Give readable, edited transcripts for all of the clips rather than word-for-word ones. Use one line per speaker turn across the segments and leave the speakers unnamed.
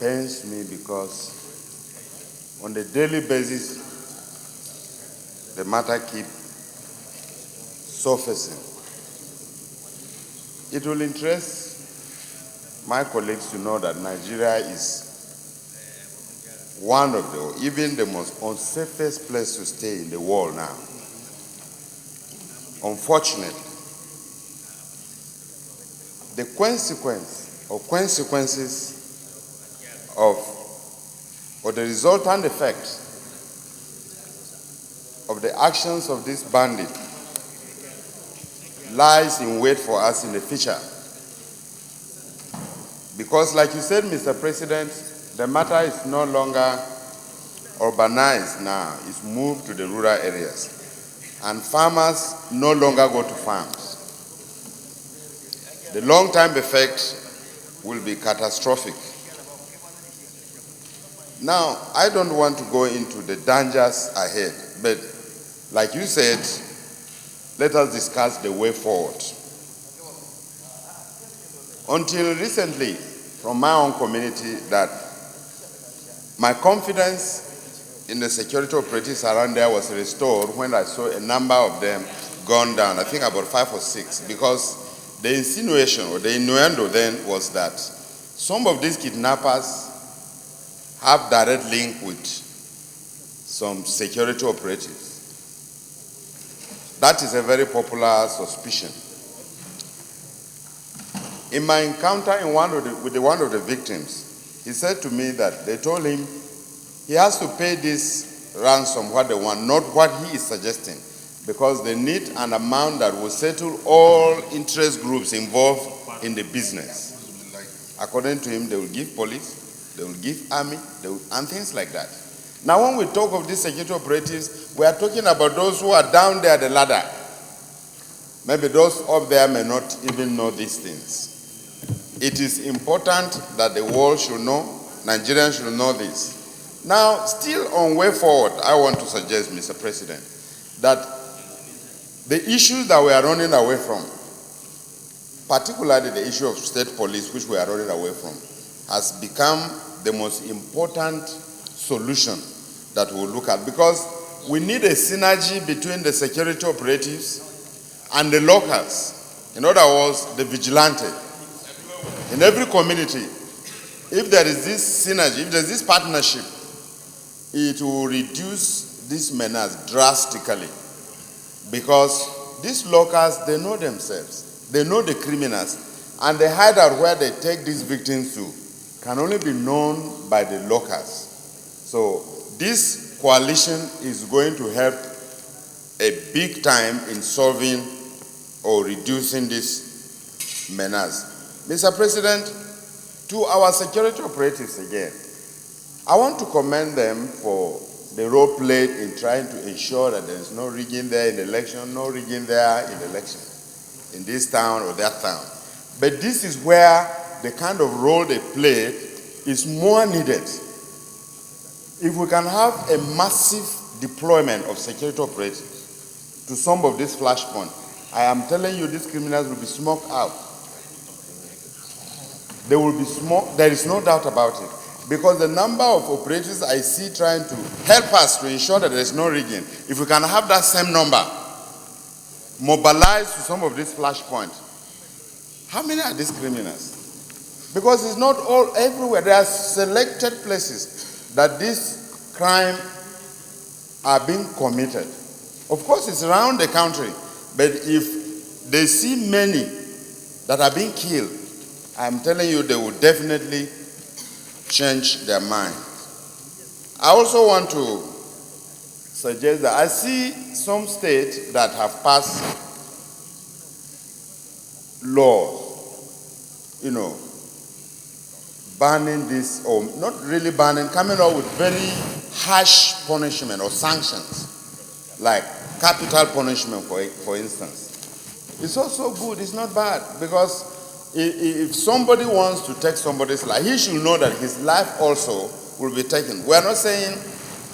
pains me because on a daily basis, the matter keeps surfacing. It will interest my colleagues to know that Nigeria is one of the, or even the most unsafest place to stay in the world now. Unfortunately, the consequences of, or the resultant effect of the actions of this bandit lies in wait for us in the future. Because like you said, Mr. President, the matter is no longer urbanized now. It's moved to the rural areas. And farmers no longer go to farms. The long-term effect will be catastrophic. Now, I don't want to go into the dangers ahead, but like you said, let us discuss the way forward. Until recently, from my own community, that my confidence in the security operatives around there was restored when I saw a number of them gone down, I think about 5 or 6, because the insinuation or the innuendo then was that some of these kidnappers have direct link with some security operatives. That is a very popular suspicion. In my encounter with one of the victims, he said to me that they told him he has to pay this ransom what they want, not what he is suggesting, because they need an amount that will settle all interest groups involved in the business. According to him, they will give police, they will give army, and things like that. Now, when we talk of these security operatives, we are talking about those who are down there the ladder. Maybe those up there may not even know these things. It is important that the world should know, Nigerians should know this. Now, still on way forward, I want to suggest, Mr. President, that the issues that we are running away from, particularly the issue of state police, which we are running away from, has become the most important solution that we'll look at, because we need a synergy between the security operatives and the locals. In other words, the vigilante. In every community, if there is this synergy, if there is this partnership, it will reduce this menace drastically, because these locals, they know themselves, they know the criminals, and the hideout where they take these victims to can only be known by the locals. So this coalition is going to help a big time in solving or reducing this menace. Mr. President, to our security operatives again, I want to commend them for the role played in trying to ensure that there is no rigging there in the election, no rigging there in the election, in this town or that town. But this is where the kind of role they played is more needed. If we can have a massive deployment of security operatives to some of these flashpoints, I am telling you, these criminals will be smoked out. They will be smoked, there is no doubt about it. Because the number of operators I see trying to help us to ensure that there is no rigging, if we can have that same number mobilized to some of these flashpoints, how many are these criminals? Because it's not all everywhere. There are selected places that this crime are being committed. Of course, it's around the country, but if they see many that are being killed, I'm telling you, they will definitely change their mind. I also want to suggest that I see some states that have passed laws, banning this, or not really banning, coming up with very harsh punishment or sanctions, like capital punishment, for instance. It's also good, it's not bad, because if somebody wants to take somebody's life, he should know that his life also will be taken. We are not saying,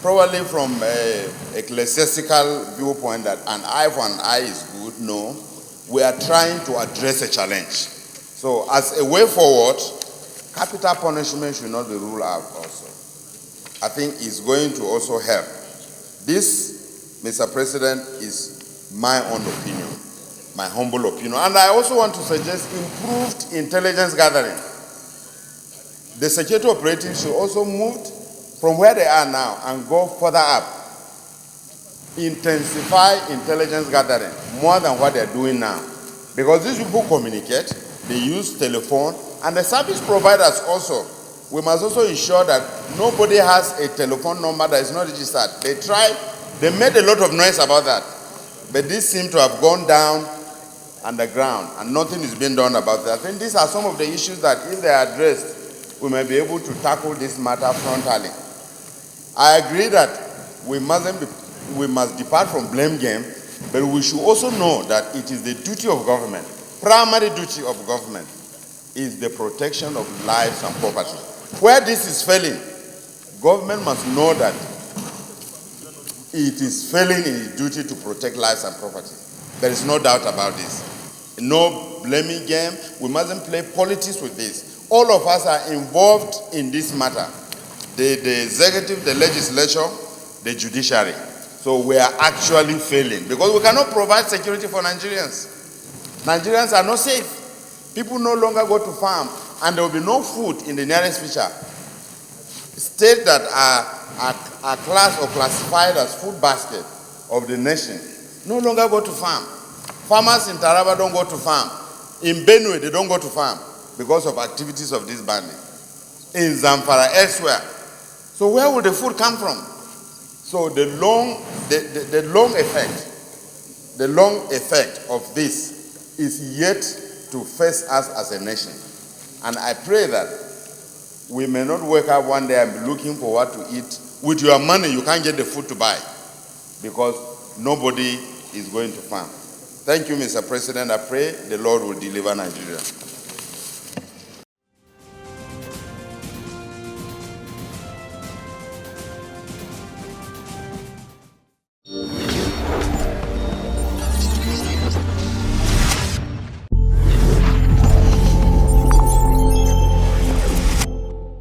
probably from an ecclesiastical viewpoint, that an eye for an eye is good. No, we are trying to address a challenge. So as a way forward, capital punishment should not be ruled out also. I think it's going to also help. This, Mr. President, is my own opinion, my humble opinion. And I also want to suggest improved intelligence gathering. The security operatives should also move from where they are now and go further up. Intensify intelligence gathering more than what they're doing now. Because these people communicate, they use telephone, and the service providers also. We must also ensure that nobody has a telephone number that is not registered. They made a lot of noise about that. But this seems to have gone down underground, and nothing is being done about that. I think these are some of the issues that, if they are addressed, we may be able to tackle this matter frontally. I agree that we must depart from blame game, but we should also know that it is the duty of government, primary duty of government, is the protection of lives and property. Where this is failing, government must know that it is failing in its duty to protect lives and property. There is no doubt about this. No blaming game. We mustn't play politics with this. All of us are involved in this matter. The executive, the legislature, the judiciary. So we are actually failing because we cannot provide security for Nigerians. Nigerians are not safe. People no longer go to farm, and there will be no food in the nearest future. States that are classed or classified as food basket of the nation no longer go to farm. Farmers in Taraba don't go to farm. In Benue, they don't go to farm because of activities of this bandit. In Zamfara, elsewhere. So where will the food come from? So the long effect of this is yet to face us as a nation. And I pray that we may not wake up one day and be looking for what to eat. With your money, you can't get the food to buy because nobody is going to farm. Thank you, Mr. President. I pray the Lord will deliver Nigeria.